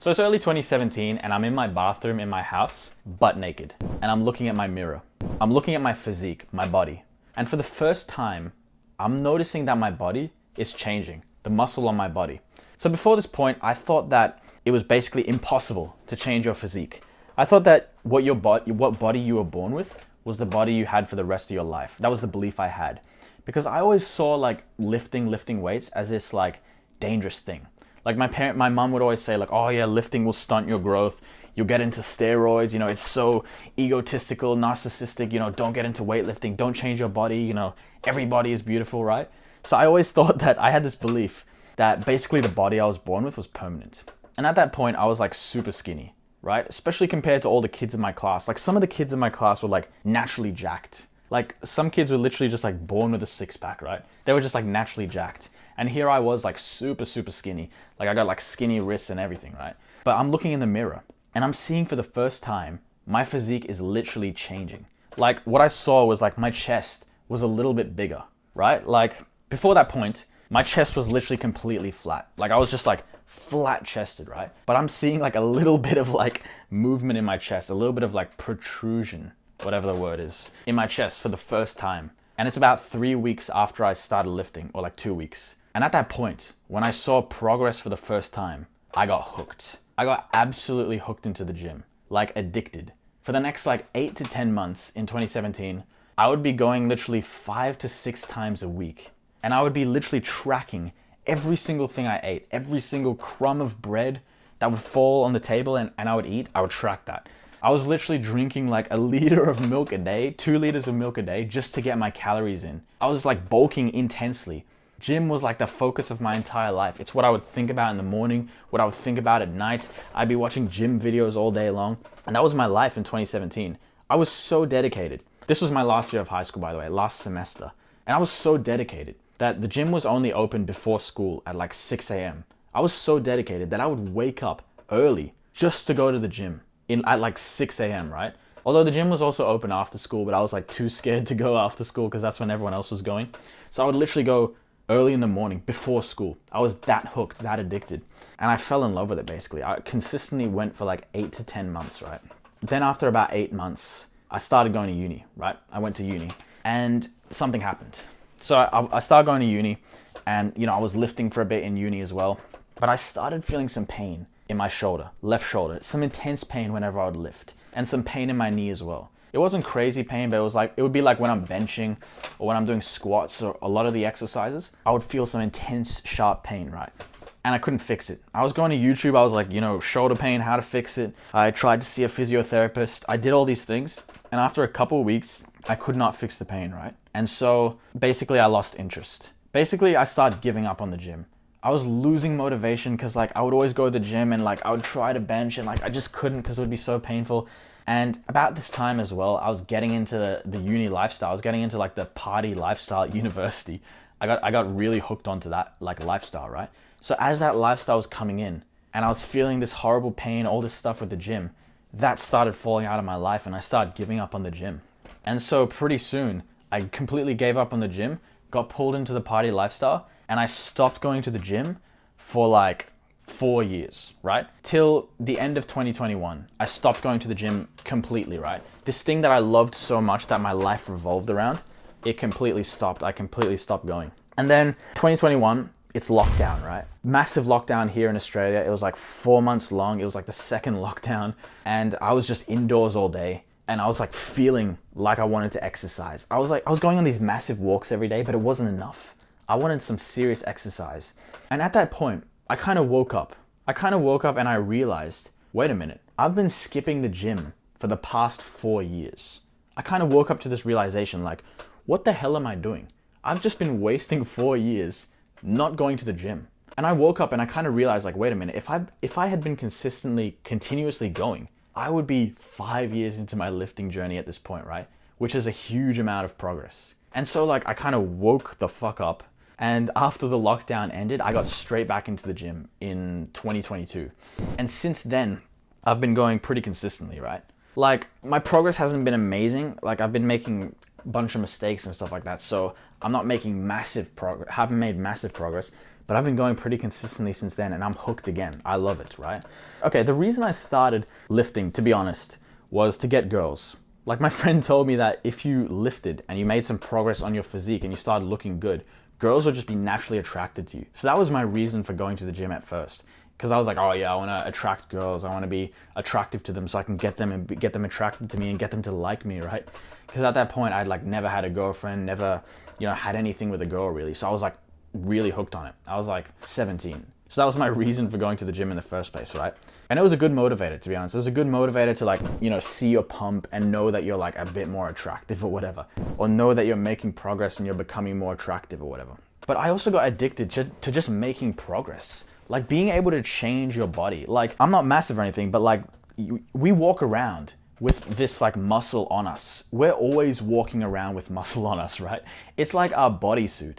So it's early 2017 and I'm in my bathroom in my house, butt naked. And I'm looking at my mirror. I'm looking at my physique, my body. And for the first time, I'm noticing that my body is changing, the muscle on my body. So before this point, I thought that it was basically impossible to change your physique. I thought that what body you were born with was the body you had for the rest of your life. That was the belief I had. Because I always saw like lifting weights as this like dangerous thing. Like my mom would always say like, oh yeah, lifting will stunt your growth. You'll get into steroids, it's so egotistical, narcissistic, don't get into weightlifting, don't change your body, everybody is beautiful, right? So I always thought that I had this belief that basically the body I was born with was permanent. And at that point, I was like super skinny, right? Especially compared to all the kids in my class. Like some of the kids in my class were like naturally jacked. Like some kids were literally just like born with a six pack, right? They were just like naturally jacked. And here I was like super skinny. Like I got like skinny wrists and everything, right? But I'm looking in the mirror and I'm seeing for the first time, my physique is literally changing. Like what I saw was like my chest was a little bit bigger, right? Like before that point, my chest was literally completely flat. Like I was just like flat chested, right? But I'm seeing like a little bit of like movement in my chest, a little bit of like protrusion, whatever the word is, in my chest for the first time. And it's about 3 weeks after I started lifting, or like 2 weeks. And at that point, when I saw progress for the first time, I got hooked. I got absolutely hooked into the gym, like addicted. For the next like 8 to 10 months in 2017, I would be going literally 5 to 6 times a week. And I would be literally tracking every single thing I ate, every single crumb of bread that would fall on the table and I would eat, I would track that. I was literally drinking like a liter of milk a day, 2 liters of milk a day, just to get my calories in. I was like bulking intensely. Gym was like the focus of my entire life. It's what I would think about in the morning, what I would think about at night. I'd be watching gym videos all day long. And that was my life in 2017. I was so dedicated. This was my last year of high school, by the way, last semester. And I was so dedicated that the gym was only open before school at like 6 a.m. I was so dedicated that I would wake up early just to go to the gym at like 6 a.m., right? Although the gym was also open after school, but I was like too scared to go after school because that's when everyone else was going. So I would literally go early in the morning before school. I was that hooked, that addicted. And I fell in love with it basically. I consistently went for like 8 to 10 months, right? Then after about 8 months, I started going to uni, right? I went to uni and something happened. So I started going to uni and, I was lifting for a bit in uni as well. But I started feeling some pain in my shoulder, left shoulder, some intense pain whenever I would lift and some pain in my knee as well. It wasn't crazy pain, but it would be like when I'm benching or when I'm doing squats or a lot of the exercises, I would feel some intense, sharp pain, right? And I couldn't fix it. I was going to YouTube, I was like, shoulder pain, how to fix it. I tried to see a physiotherapist. I did all these things. And after a couple of weeks, I could not fix the pain, right? And so basically I lost interest. Basically, I started giving up on the gym. I was losing motivation because I would always go to the gym and I would try to bench and I just couldn't because it would be so painful. And about this time as well, I was getting into the uni lifestyle. I was getting into the party lifestyle at university. I got really hooked onto that lifestyle, right? So as that lifestyle was coming in and I was feeling this horrible pain, all this stuff with the gym, that started falling out of my life and I started giving up on the gym. And so pretty soon I completely gave up on the gym, got pulled into the party lifestyle, and I stopped going to the gym for 4 years, right? Till the end of 2021, I stopped going to the gym completely, right? This thing that I loved so much that my life revolved around, it completely stopped. I completely stopped going. And then 2021, it's lockdown, right? Massive lockdown here in Australia. It was 4 months long. It was the second lockdown. And I was just indoors all day. And I was feeling like I wanted to exercise. I was going on these massive walks every day, but it wasn't enough. I wanted some serious exercise. And at that point, I kind of woke up. And I realized, wait a minute, I've been skipping the gym for the past 4 years. I kind of woke up to this realization, what the hell am I doing? I've just been wasting 4 years not going to the gym. And I woke up and I kind of realized, wait a minute, if I had been continuously going, I would be 5 years into my lifting journey at this point, right? Which is a huge amount of progress. And so I kind of woke the fuck up. And after the lockdown ended, I got straight back into the gym in 2022. And since then, I've been going pretty consistently, right? My progress hasn't been amazing. I've been making a bunch of mistakes and stuff like that. So I'm not making haven't made massive progress. but I've been going pretty consistently since then, and I'm hooked again. I love it, right? Okay, the reason I started lifting, to be honest, was to get girls. Like, my friend told me that if you lifted and you made some progress on your physique and you started looking good, girls would just be naturally attracted to you. So that was my reason for going to the gym at first. Because I was like, oh yeah, I want to attract girls. I want to be attractive to them so I can get them and get them attracted to me and get them to like me, right? Because at that point, I'd like never had a girlfriend, never, had anything with a girl really. So I was like really hooked on it. I was like 17. So that was my reason for going to the gym in the first place, right? And it was a good motivator, to be honest. It was a good motivator to like, see your pump and know that you're like a bit more attractive or whatever. Or know that you're making progress and you're becoming more attractive or whatever. But I also got addicted to just making progress. Like being able to change your body. Like, I'm not massive or anything, but like we walk around with this like muscle on us. We're always walking around with muscle on us, right? It's like our bodysuit.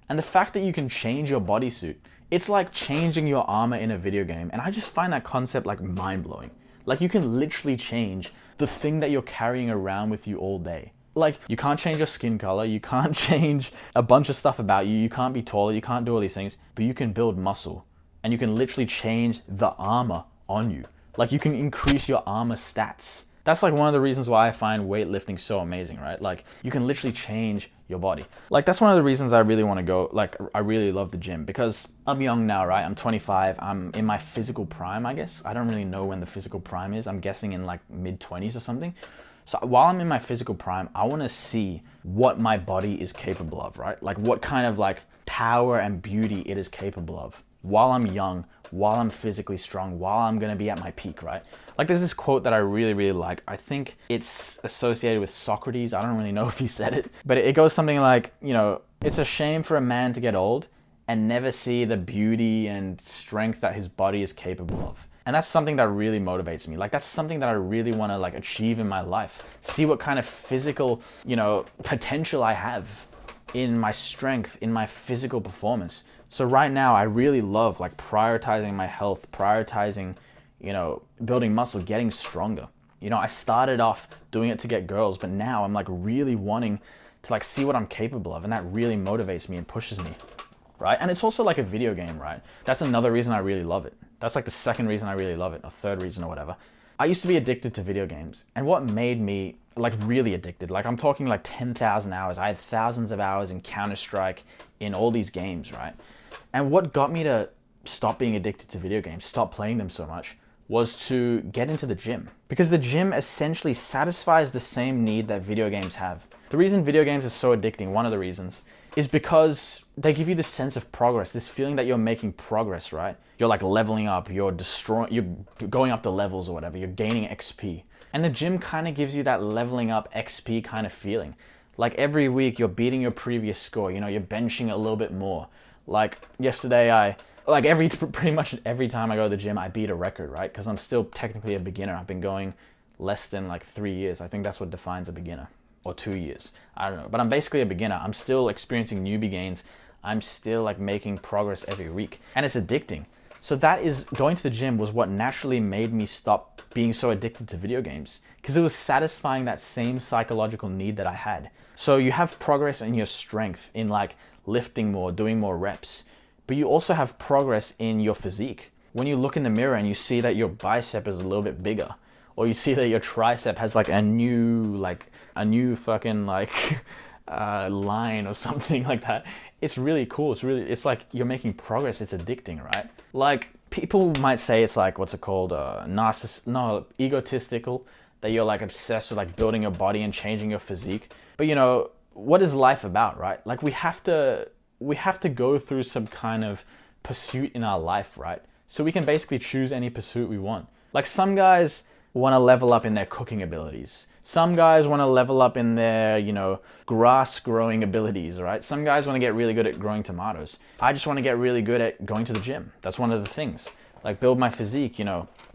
And the fact that you can change your bodysuit, it's like changing your armor in a video game. And I just find that concept like mind-blowing. Like you can literally change the thing that you're carrying around with you all day. Like, you can't change your skin color, you can't change a bunch of stuff about you, you can't be taller, you can't do all these things, but you can build muscle. And you can literally change the armor on you. Like, you can increase your armor stats. That's like one of the reasons why I find weightlifting so amazing, right? Like, you can literally change your body. Like, that's one of the reasons I really want to go, like, I really love the gym. Because I'm young now, right? I'm 25, I'm in my physical prime, I guess. I don't really know when the physical prime is. I'm guessing in like mid-20s or something. So while I'm in my physical prime, I want to see what my body is capable of, right? Like what kind of like power and beauty it is capable of while I'm young, while I'm physically strong, while I'm going to be at my peak, right? Like there's this quote that I really, really like. I think it's associated with Socrates. I don't really know if he said it, but it goes something like, it's a shame for a man to get old and never see the beauty and strength that his body is capable of. And that's something that really motivates me. Like that's something that I really want to like achieve in my life. See what kind of physical, potential I have in my strength, in my physical performance. So right now I really love like prioritizing my health, prioritizing, building muscle, getting stronger. I started off doing it to get girls, but now I'm like really wanting to like see what I'm capable of. And that really motivates me and pushes me, right? And it's also like a video game, right? That's another reason I really love it. That's like the second reason I really love it, or third reason or whatever. I used to be addicted to video games. And what made me like really addicted, like I'm talking like 10,000 hours. I had thousands of hours in Counter-Strike, in all these games, right? And what got me to stop being addicted to video games, stop playing them so much, was to get into the gym. Because the gym essentially satisfies the same need that video games have. The reason video games are so addicting, one of the reasons, is because they give you this sense of progress, this feeling that you're making progress, right? You're like leveling up, you're going up the levels or whatever, you're gaining XP. And the gym kind of gives you that leveling up XP kind of feeling. Like every week you're beating your previous score, you're benching a little bit more. Like yesterday pretty much every time I go to the gym, I beat a record, right? Because I'm still technically a beginner. I've been going less than like 3 years. I think that's what defines a beginner. Or 2 years. I don't know. But I'm basically a beginner. I'm still experiencing newbie gains. I'm still like making progress every week. And it's addicting. So that is, going to the gym was what naturally made me stop being so addicted to video games. Because it was satisfying that same psychological need that I had. So you have progress in your strength, in like lifting more, doing more reps. But you also have progress in your physique. When you look in the mirror and you see that your bicep is a little bit bigger, or you see that your tricep has like a new fucking like line or something like that. It's really cool. It's like you're making progress. It's addicting, right? Like people might say it's like, what's it called? Egotistical, that you're like obsessed with like building your body and changing your physique. But what is life about, right? Like we have to go through some kind of pursuit in our life, right? So we can basically choose any pursuit we want. Like some guys want to level up in their cooking abilities. Some guys want to level up in their, grass growing abilities, right? Some guys want to get really good at growing tomatoes. I just want to get really good at going to the gym. That's one of the things. Like build my physique,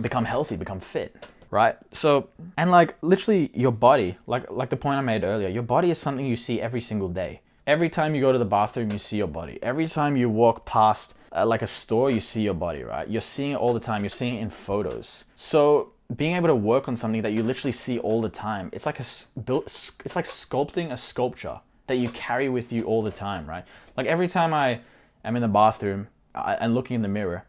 become healthy, become fit, right? So, and like literally your body, like the point I made earlier, your body is something you see every single day. Every time you go to the bathroom, you see your body. Every time you walk past like a store, you see your body, right? You're seeing it all the time. You're seeing it in photos. So being able to work on something that you literally see all the time, it's like sculpting a sculpture that you carry with you all the time, right? Like every time I I'm in the bathroom and looking in the mirror,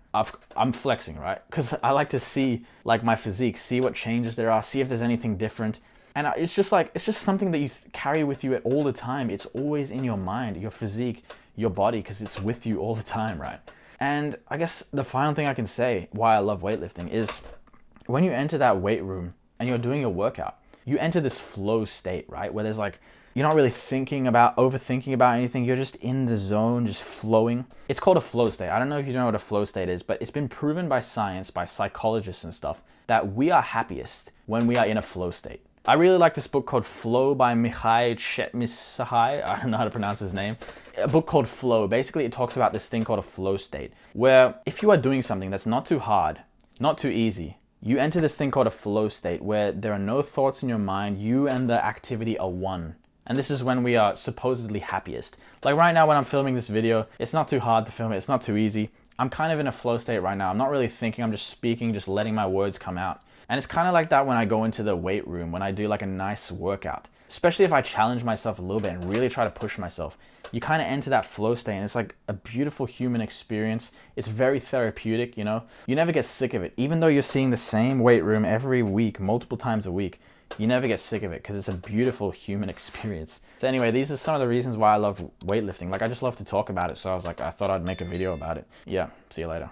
I'm flexing, right? Because I like to see like my physique, see what changes there are, see if there's anything different. And it's just something that you carry with you at all the time. It's always in your mind, your physique, your body, because it's with you all the time, right? And I guess the final thing I can say why I love weightlifting is when you enter that weight room and you're doing a workout, you enter this flow state, right? Where there's like, you're not really overthinking about anything. You're just in the zone, just flowing. It's called a flow state. I don't know if you know what a flow state is, but it's been proven by science, by psychologists and stuff, that we are happiest when we are in a flow state. I really like this book called Flow by Mihai Csikszentmihalyi. I don't know how to pronounce his name. A book called Flow. Basically, it talks about this thing called a flow state, where if you are doing something that's not too hard, not too easy, you enter this thing called a flow state where there are no thoughts in your mind. You and the activity are one. And this is when we are supposedly happiest. Like right now when I'm filming this video, it's not too hard to film it. It's not too easy. I'm kind of in a flow state right now. I'm not really thinking. I'm just speaking, just letting my words come out. And it's kind of like that when I go into the weight room, when I do like a nice workout. Especially if I challenge myself a little bit and really try to push myself. You kind of enter that flow state and it's like a beautiful human experience. It's very therapeutic, you know. You never get sick of it. Even though you're seeing the same weight room every week, multiple times a week, you never get sick of it because it's a beautiful human experience. So anyway, these are some of the reasons why I love weightlifting. Like I just love to talk about it. So I was like, I thought I'd make a video about it. Yeah, see you later.